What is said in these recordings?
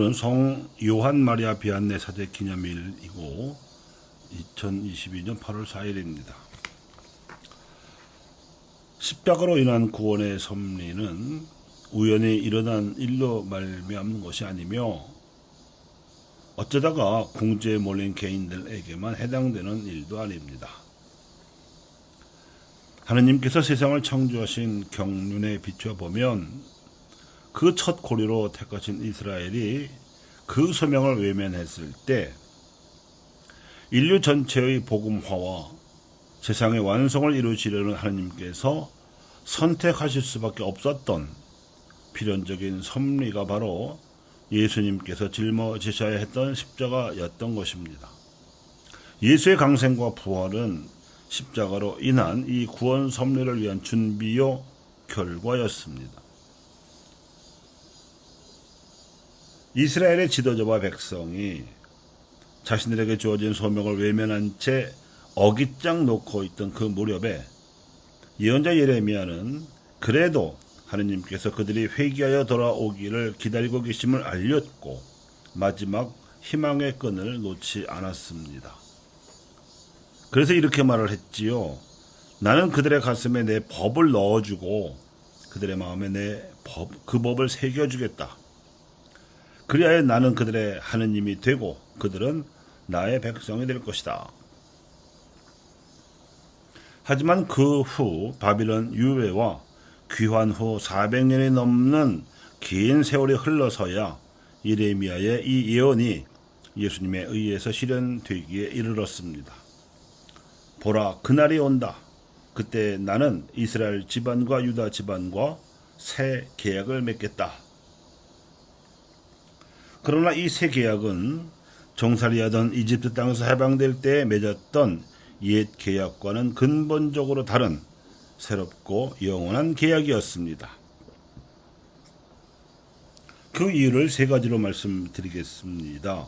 오늘은 성 요한 마리아 비안네 사제 기념일이고 2022년 8월 4일입니다. 십자가로 인한 구원의 섭리는 우연히 일어난 일로 말미암는 것이 아니며 어쩌다가 궁지에 몰린 개인들에게만 해당되는 일도 아닙니다. 하느님께서 세상을 창조하신 경륜에 비춰보면 그 첫 고리로 택하신 이스라엘이 그 소명을 외면했을 때 인류 전체의 복음화와 세상의 완성을 이루시려는 하느님께서 선택하실 수밖에 없었던 필연적인 섭리가 바로 예수님께서 짊어지셔야 했던 십자가였던 것입니다. 예수의 강생과 부활은 십자가로 인한 이 구원 섭리를 위한 준비요 결과였습니다. 이스라엘의 지도자와 백성이 자신들에게 주어진 소명을 외면한 채 어깃장 놓고 있던 그 무렵에 예언자 예레미야는 그래도 하느님께서 그들이 회개하여 돌아오기를 기다리고 계심을 알렸고 마지막 희망의 끈을 놓지 않았습니다. 그래서 이렇게 말을 했지요. 나는 그들의 가슴에 내 법을 넣어주고 그들의 마음에 그 법을 새겨주겠다. 그리하여 나는 그들의 하느님이 되고 그들은 나의 백성이 될 것이다. 하지만 그 후 바빌론 유배와 귀환 후 400년이 넘는 긴 세월이 흘러서야 예레미야의 이 예언이 예수님에 의해서 실현되기에 이르렀습니다. 보라, 그날이 온다. 그때 나는 이스라엘 집안과 유다 집안과 새 계약을 맺겠다. 그러나 이 새 계약은 종살이하던 이집트 땅에서 해방될 때 맺었던 옛 계약과는 근본적으로 다른 새롭고 영원한 계약이었습니다. 그 이유를 세 가지로 말씀드리겠습니다.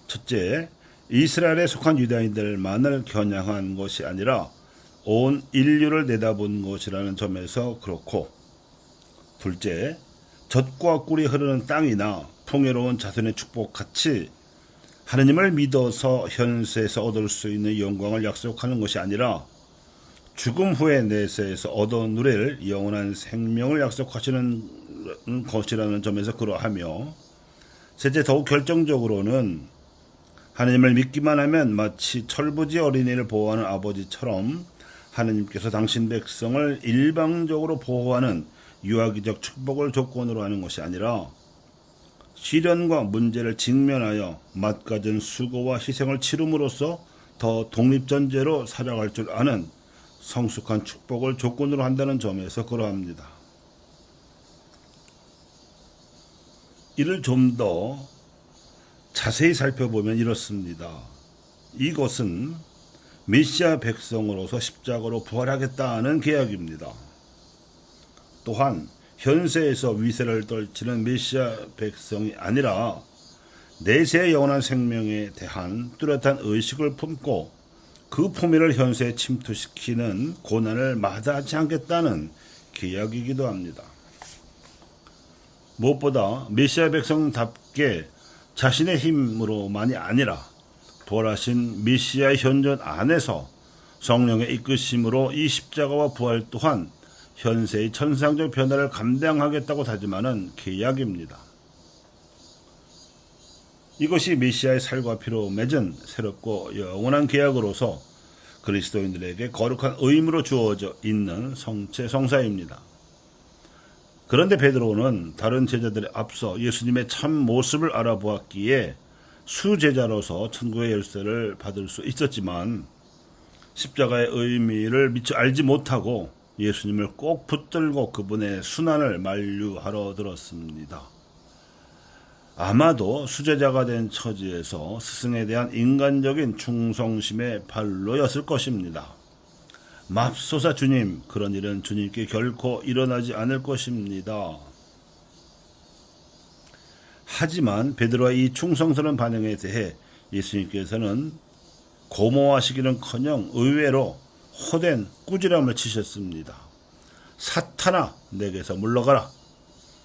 첫째, 이스라엘에 속한 유다인들만을 겨냥한 것이 아니라 온 인류를 내다본 것이라는 점에서 그렇고, 둘째, 젖과 꿀이 흐르는 땅이나 풍요로운 자손의 축복같이 하느님을 믿어서 현세에서 얻을 수 있는 영광을 약속하는 것이 아니라 죽음 후의 내세에서 얻어 누릴 영원한 생명을 약속하시는 것이라는 점에서 그러하며, 셋째, 더욱 결정적으로는 하느님을 믿기만 하면 마치 철부지 어린이를 보호하는 아버지처럼 하느님께서 당신 백성을 일방적으로 보호하는 유아기적 축복을 조건으로 하는 것이 아니라 시련과 문제를 직면하여 맛가진 수고와 희생을 치름으로써 더 독립전제로 살아갈 줄 아는 성숙한 축복을 조건으로 한다는 점에서 그러합니다. 이를 좀 더 자세히 살펴보면 이렇습니다. 이것은 메시아 백성으로서 십자가로 부활하겠다는 계약입니다. 또한 현세에서 위세를 떨치는 메시아 백성이 아니라 내세의 영원한 생명에 대한 뚜렷한 의식을 품고 그 품위를 현세에 침투시키는 고난을 마다하지 않겠다는 계약이기도 합니다. 무엇보다 메시아 백성답게 자신의 힘으로만이 아니라 부활하신 메시아의 현존 안에서 성령의 이끄심으로 이 십자가와 부활 또한 현세의 천상적 변화를 감당하겠다고 다짐하는 계약입니다. 이것이 메시아의 살과 피로 맺은 새롭고 영원한 계약으로서 그리스도인들에게 거룩한 의무로 주어져 있는 성체 성사입니다. 그런데 베드로는 다른 제자들에 앞서 예수님의 참 모습을 알아보았기에 수제자로서 천국의 열쇠를 받을 수 있었지만 십자가의 의미를 미처 알지 못하고 예수님을 꼭 붙들고 그분의 순환을 만류하러 들었습니다. 아마도 수제자가 된 처지에서 스승에 대한 인간적인 충성심의 발로였을 것입니다. 맙소사 주님, 그런 일은 주님께 결코 일어나지 않을 것입니다. 하지만 베드로의 이 충성스러운 반응에 대해 예수님께서는 고마워하시기는커녕 의외로 호된 꾸지람을 치셨습니다. 사탄아, 내게서 물러가라.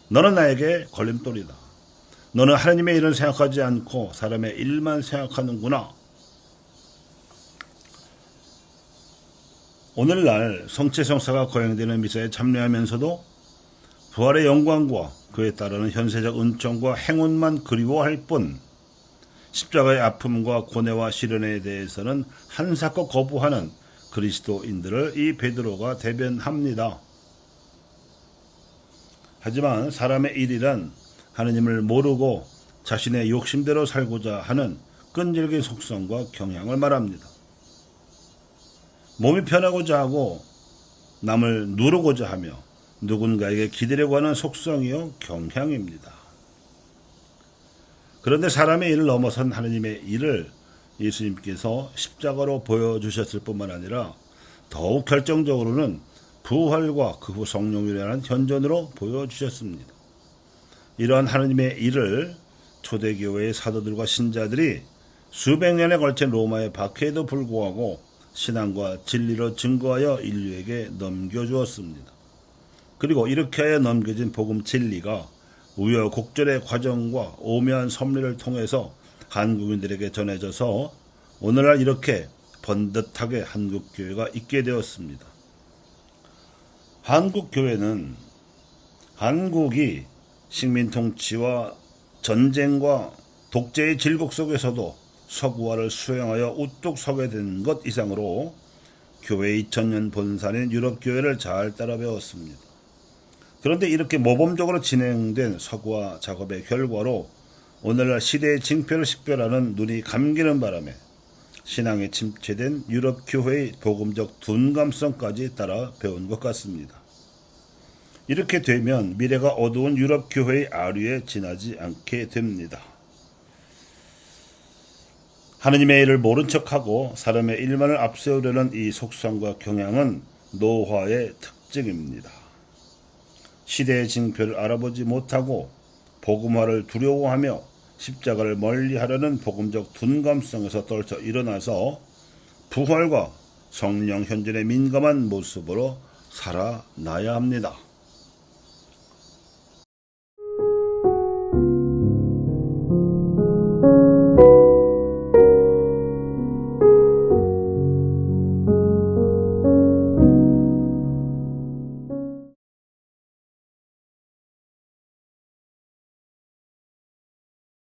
너는 나에게 걸림돌이다. 너는 하나님의 일을 생각하지 않고 사람의 일만 생각하는구나. 오늘날 성체성사가 거행되는 미사에 참여하면서도 부활의 영광과 그에 따르는 현세적 은총과 행운만 그리워할 뿐 십자가의 아픔과 고뇌와 시련에 대해서는 한사코 거부하는 그리스도인들을 이 베드로가 대변합니다. 하지만 사람의 일이란 하느님을 모르고 자신의 욕심대로 살고자 하는 끈질긴 속성과 경향을 말합니다. 몸이 편하고자 하고 남을 누르고자 하며 누군가에게 기대려고 하는 속성이요 경향입니다. 그런데 사람의 일을 넘어선 하느님의 일을 예수님께서 십자가로 보여주셨을 뿐만 아니라 더욱 결정적으로는 부활과 그 후 성령이라는 현존으로 보여주셨습니다. 이러한 하느님의 일을 초대교회의 사도들과 신자들이 수백 년에 걸친 로마의 박해에도 불구하고 신앙과 진리로 증거하여 인류에게 넘겨주었습니다. 그리고 이렇게 하여 넘겨진 복음 진리가 우여곡절의 과정과 오묘한 섭리를 통해서 한국인들에게 전해져서 오늘날 이렇게 번듯하게 한국교회가 있게 되었습니다. 한국교회는 한국이 식민통치와 전쟁과 독재의 질곡 속에서도 서구화를 수행하여 우뚝 서게 된 것 이상으로 교회의 2000년 본산인 유럽교회를 잘 따라 배웠습니다. 그런데 이렇게 모범적으로 진행된 서구화 작업의 결과로 오늘날 시대의 징표를 식별하는 눈이 감기는 바람에 신앙에 침체된 유럽교회의 복음적 둔감성까지 따라 배운 것 같습니다. 이렇게 되면 미래가 어두운 유럽교회의 아류에 지나지 않게 됩니다. 하느님의 일을 모른 척하고 사람의 일만을 앞세우려는 이 속성과 경향은 노화의 특징입니다. 시대의 징표를 알아보지 못하고 복음화를 두려워하며 십자가를 멀리하려는 복음적 둔감성에서 떨쳐 일어나서 부활과 성령 현존에 민감한 모습으로 살아나야 합니다.